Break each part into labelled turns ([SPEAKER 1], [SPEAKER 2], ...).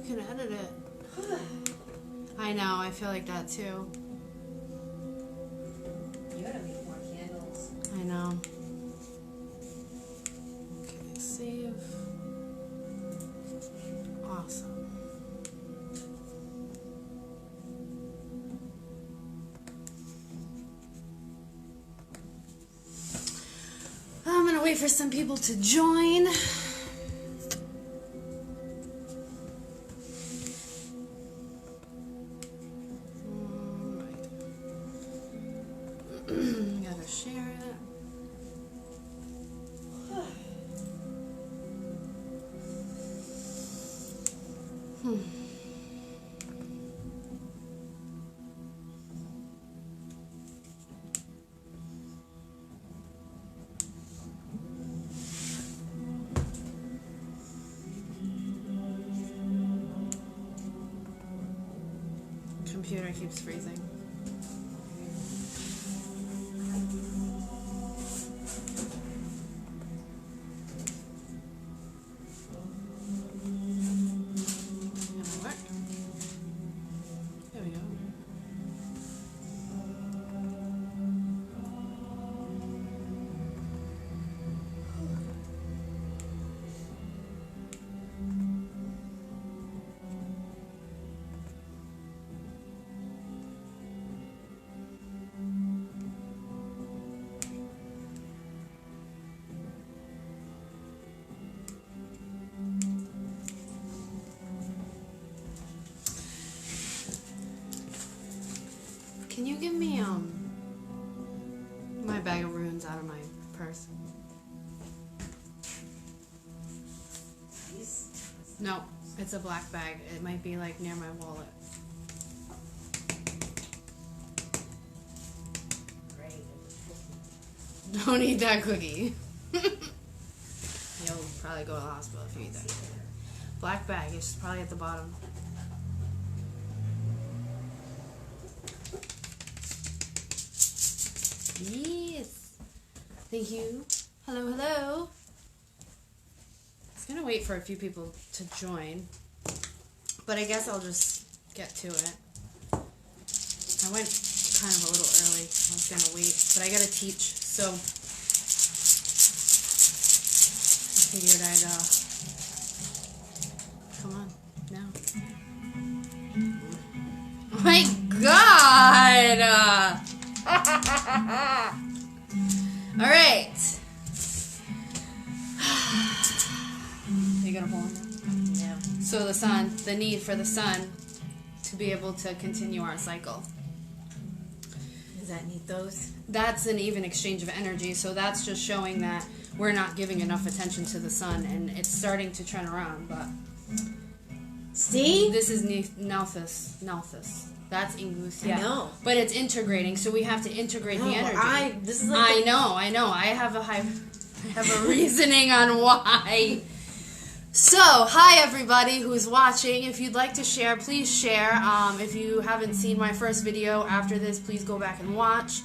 [SPEAKER 1] can edit it. I know, I feel like that too.
[SPEAKER 2] You gotta make more candles.
[SPEAKER 1] I know. Okay, save. Awesome. I'm gonna wait for some people to join. Gotta share it. Computer keeps freezing. Can you give me my bag of runes out of my purse? No, it's a black bag. It might be like near my wallet. Don't eat that cookie. You'll probably go to the hospital if you eat that cookie. Black bag, it's probably at the bottom. Yes. Thank you. Hello, hello. I was gonna wait for a few people to join, but I guess I'll just get to it. I went kind of a little early. I was gonna wait, but I gotta teach, so I figured I'd come on now. Oh my God! All right. You gonna pull?
[SPEAKER 2] Yeah.
[SPEAKER 1] So the sun, the need for the sun to be able to continue our cycle.
[SPEAKER 2] Does that need those?
[SPEAKER 1] That's an even exchange of energy. So that's just showing that we're not giving enough attention to the sun, and it's starting to turn around. But
[SPEAKER 2] see,
[SPEAKER 1] this is Nelthus. That's Ingus, yeah.
[SPEAKER 2] I know.
[SPEAKER 1] But it's integrating, so we have to integrate the energy.
[SPEAKER 2] I know.
[SPEAKER 1] I have a reasoning on why. So, hi everybody who's watching. If you'd like to share, please share. If you haven't seen my first video after this, please go back and watch.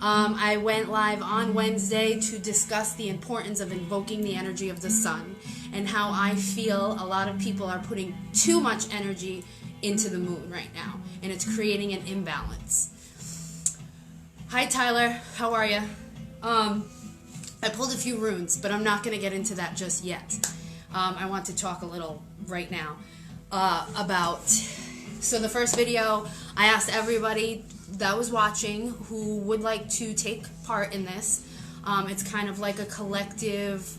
[SPEAKER 1] I went live on Wednesday to discuss the importance of invoking the energy of the sun and how I feel a lot of people are putting too much energy into the moon right now, and it's creating an imbalance. Hi Tyler, how are you? I pulled a few runes, but I'm not going to get into that just yet. I want to talk a little right now about, so the first video, I asked everybody that was watching who would like to take part in this. It's kind of like a collective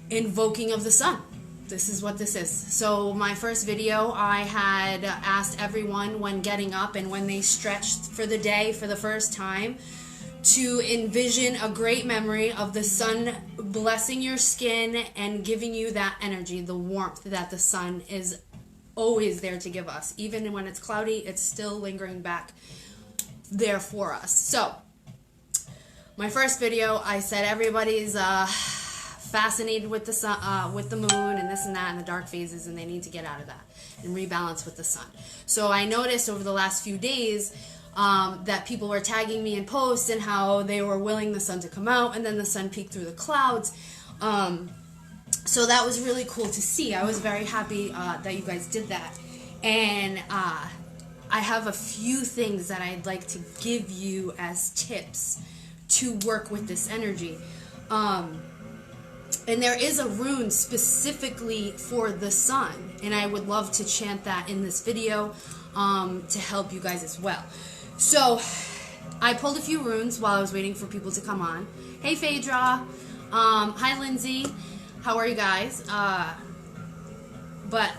[SPEAKER 1] invoking of the sun. This is what this is. So my first video, I had asked everyone when getting up and when they stretched for the day for the first time to envision a great memory of the sun blessing your skin and giving you that energy, the warmth that the sun is always there to give us. Even when it's cloudy, it's still lingering back there for us. So my first video, I said everybody's fascinated with the sun, with the moon and this and that and the dark phases, and they need to get out of that and rebalance with the sun. So I noticed over the last few days that people were tagging me in posts and how they were willing the sun to come out, and then the sun peeked through the clouds. So that was really cool to see. I was very happy that you guys did that. And I have a few things that I'd like to give you as tips to work with this energy. And there is a rune specifically for the sun, and I would love to chant that in this video to help you guys as well. So I pulled a few runes while I was waiting for people to come on. Hey Phaedra, hi Lindsay, how are you guys? But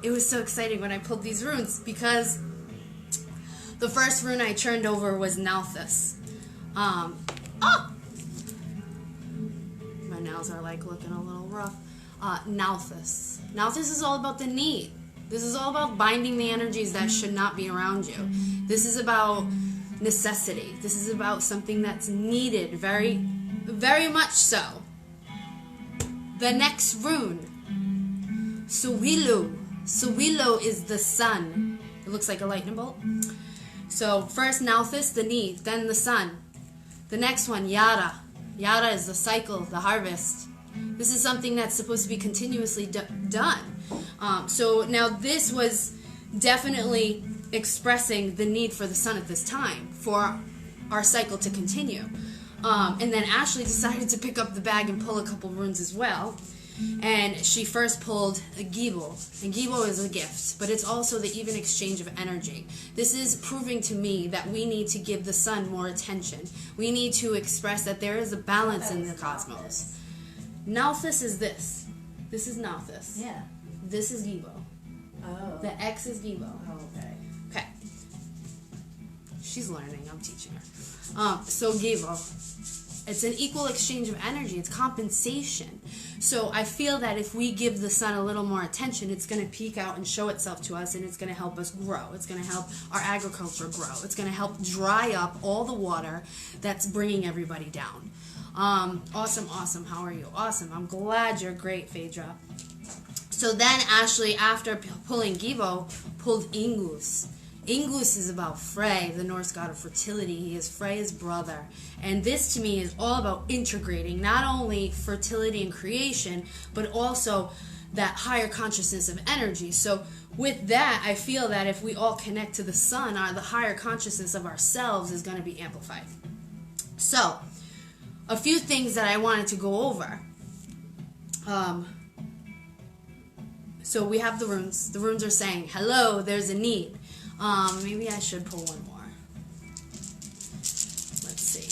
[SPEAKER 1] it was so exciting when I pulled these runes because the first rune I turned over was Nalthus. My nails are like looking a little rough. Nalthus. Nalthus is all about the need. This is all about binding the energies that should not be around you. This is about necessity. This is about something that's needed, very, very much so. The next rune, Suwilu. Suwilu is the sun. It looks like a lightning bolt. So first Nalthus, the need, then the sun. The next one, Yara. Yara is the cycle, the harvest. This is something that's supposed to be continuously done. So now this was definitely expressing the need for the sun at this time, for our cycle to continue. And then Ashley decided to pick up the bag and pull a couple runes as well. And she first pulled a Gibo. And Gibo is a gift, but it's also the even exchange of energy. This is proving to me that we need to give the sun more attention. We need to express that there is a balance in the cosmos. Nalthus is this. This is Nalthus.
[SPEAKER 2] Yeah.
[SPEAKER 1] This is Gibo.
[SPEAKER 2] Oh.
[SPEAKER 1] The X is Gibo.
[SPEAKER 2] Oh, okay.
[SPEAKER 1] Okay. She's learning. I'm teaching her. So Gibo. It's an equal exchange of energy. It's compensation. So I feel that if we give the sun a little more attention, it's going to peek out and show itself to us, and it's going to help us grow. It's going to help our agriculture grow. It's going to help dry up all the water that's bringing everybody down. Awesome, awesome. How are you? Awesome. I'm glad you're great, Phaedra. So then Ashley, after pulling Gibo, pulled Ingus. Ingus is about Frey, the Norse god of fertility. He is Frey's brother. And this to me is all about integrating not only fertility and creation, but also that higher consciousness of energy. So with that, I feel that if we all connect to the sun, the higher consciousness of ourselves is going to be amplified. So, a few things that I wanted to go over. So we have the runes. The runes are saying, hello, there's a need. Maybe I should pull one more. Let's see.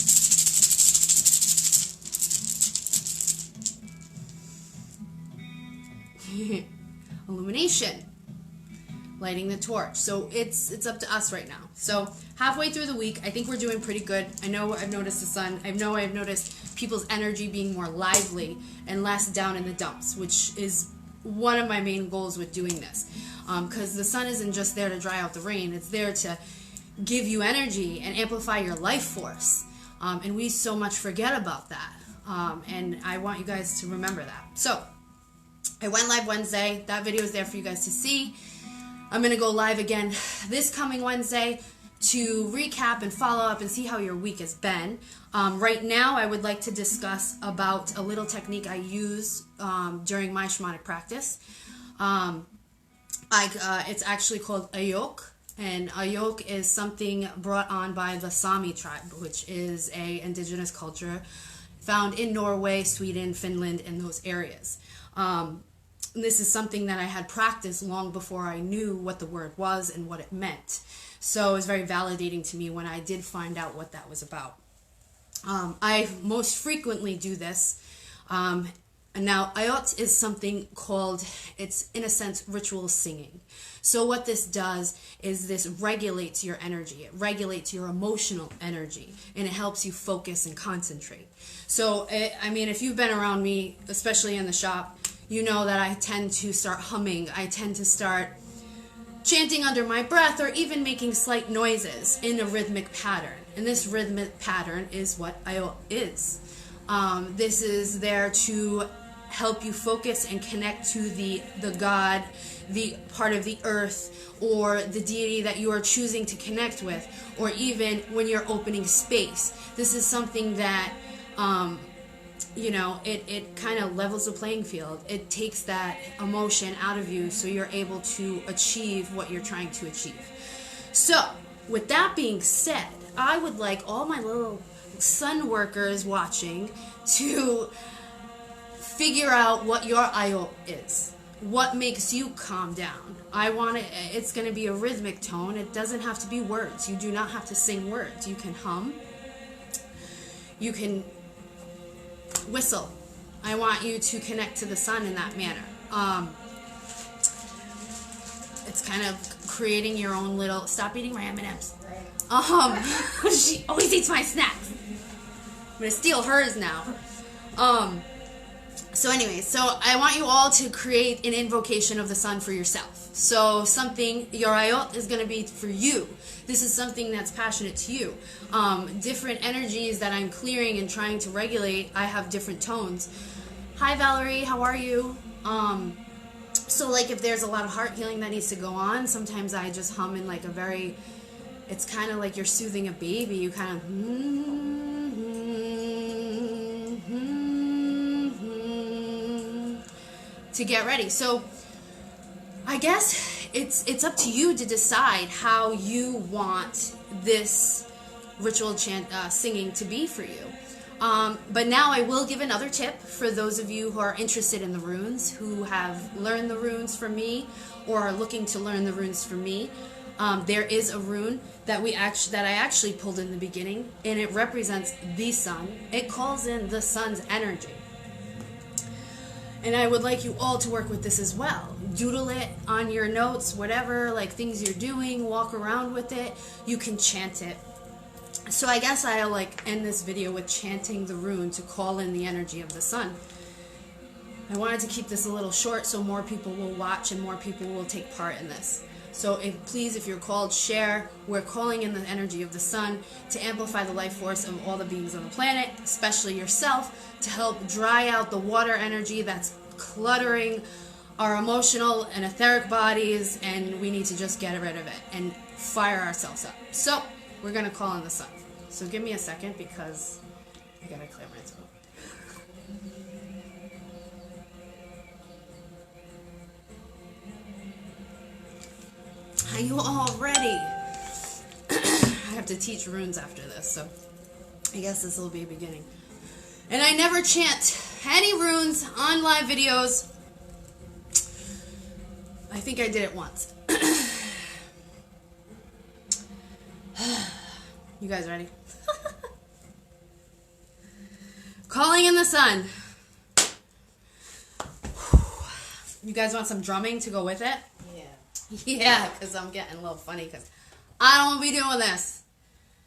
[SPEAKER 1] Illumination. Lighting the torch. So it's up to us right now. So halfway through the week, I think we're doing pretty good. I know I've noticed the sun. I know I've noticed people's energy being more lively and less down in the dumps, which is one of my main goals with doing this. Because the sun isn't just there to dry out the rain. It's there to give you energy and amplify your life force. And we so much forget about that. And I want you guys to remember that. So, I went live Wednesday. That video is there for you guys to see. I'm going to go live again this coming Wednesday to recap and follow up and see how your week has been. Right now, I would like to discuss about a little technique I use during my shamanic practice. It's actually called Ayok, and Ayok is something brought on by the Sami tribe, which is a indigenous culture found in Norway, Sweden, Finland, and those areas. This is something that I had practiced long before I knew what the word was and what it meant. So it was very validating to me when I did find out what that was about. I most frequently do this. And now, ayot is something called, it's in a sense, ritual singing. So what this does is this regulates your energy. It regulates your emotional energy, and it helps you focus and concentrate. So, I mean, if you've been around me, especially in the shop, you know that I tend to start humming. I tend to start chanting under my breath or even making slight noises in a rhythmic pattern. And this rhythmic pattern is what ayot is. This is there to help you focus and connect to the God, the part of the earth, or the deity that you are choosing to connect with, or even when you're opening space. This is something that you know, it kind of levels the playing field. It takes that emotion out of you so you're able to achieve what you're trying to achieve. So, with that being said, I would like all my little sun workers watching to figure out what your Ayot is. What makes you calm down. It's going to be a rhythmic tone. It doesn't have to be words. You do not have to sing words. You can hum. You can whistle. I want you to connect to the sun in that manner. It's kind of creating your own little... Stop eating my M&Ms. She always eats my snacks. I'm going to steal hers now. So anyway, so I want you all to create an invocation of the sun for yourself. So something, your ayot is going to be for you. This is something that's passionate to you. Different energies that I'm clearing and trying to regulate, I have different tones. Hi Valerie, how are you? So like if there's a lot of heart healing that needs to go on, sometimes I just hum in like a very, it's kind of like you're soothing a baby. You kind of, to get ready. So I guess it's up to you to decide how you want this ritual chant singing to be for you. But now I will give another tip for those of you who are interested in the runes, who have learned the runes from me or are looking to learn the runes from me. There is a rune that I actually pulled in the beginning, and it represents the sun. It calls in the sun's energy. And I would like you all to work with this as well. Doodle it on your notes, whatever, like things you're doing, walk around with it. You can chant it. So I guess I'll like end this video with chanting the rune to call in the energy of the sun. I wanted to keep this a little short so more people will watch and more people will take part in this. So please, if you're called, share. We're calling in the energy of the sun to amplify the life force of all the beings on the planet, especially yourself, to help dry out the water energy that's cluttering our emotional and etheric bodies, and we need to just get rid of it and fire ourselves up. So we're going to call in the sun. So give me a second because I got to clear my throat. Are you all ready? I have to teach runes after this, so I guess this will be a beginning. And I never chant any runes on live videos. I think I did it once. You guys ready? Calling in the sun. You guys want some drumming to go with it? Yeah, because I'm getting a little funny because I don't want to be doing this.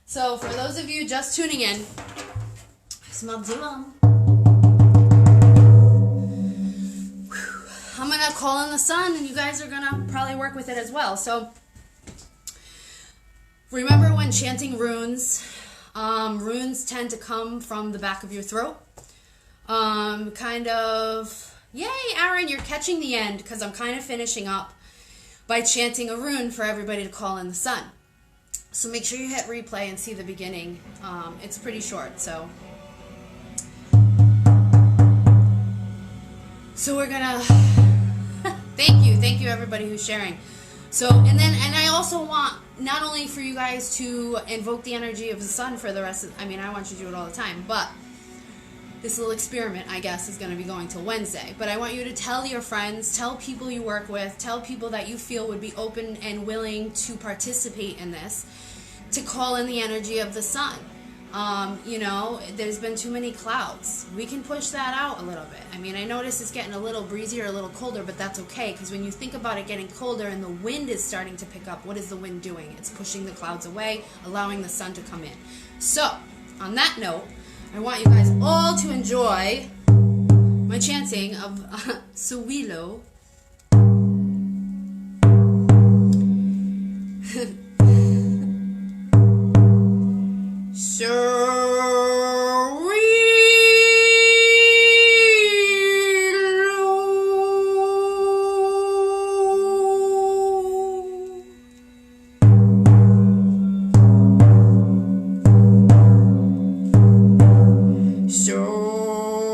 [SPEAKER 1] So for those of you just tuning in, I'm going to call in the sun, and you guys are going to probably work with it as well. So remember when chanting runes, runes tend to come from the back of your throat. Kind of, yay, Aaron, you're catching the end because I'm kind of finishing up by chanting a rune for everybody to call in the sun. So make sure you hit replay and see the beginning. It's pretty short, so we're gonna thank you everybody who's sharing. So and I also want not only for you guys to invoke the energy of the sun for the rest of, I mean, I want you to do it all the time, but this little experiment, I guess, is going to be going till Wednesday. But I want you to tell your friends, tell people you work with, tell people that you feel would be open and willing to participate in this, to call in the energy of the sun. You know, there's been too many clouds. We can push that out a little bit. I mean, I notice it's getting a little breezier, a little colder, but that's okay, because when you think about it getting colder and the wind is starting to pick up, what is the wind doing? It's pushing the clouds away, allowing the sun to come in. So, on that note, I want you guys all to enjoy my chanting of Suwilo. So, so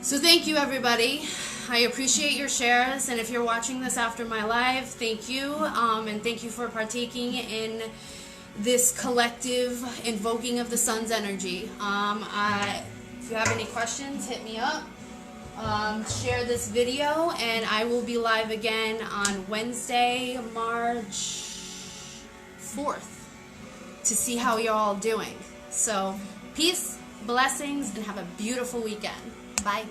[SPEAKER 1] So thank you, everybody. I appreciate your shares, and if you're watching this after my live, thank you, and thank you for partaking in this collective invoking of the sun's energy. If you have any questions, hit me up. Share this video, and I will be live again on Wednesday, March 4th, to see how you're all doing. So, peace, blessings, and have a beautiful weekend. Bye.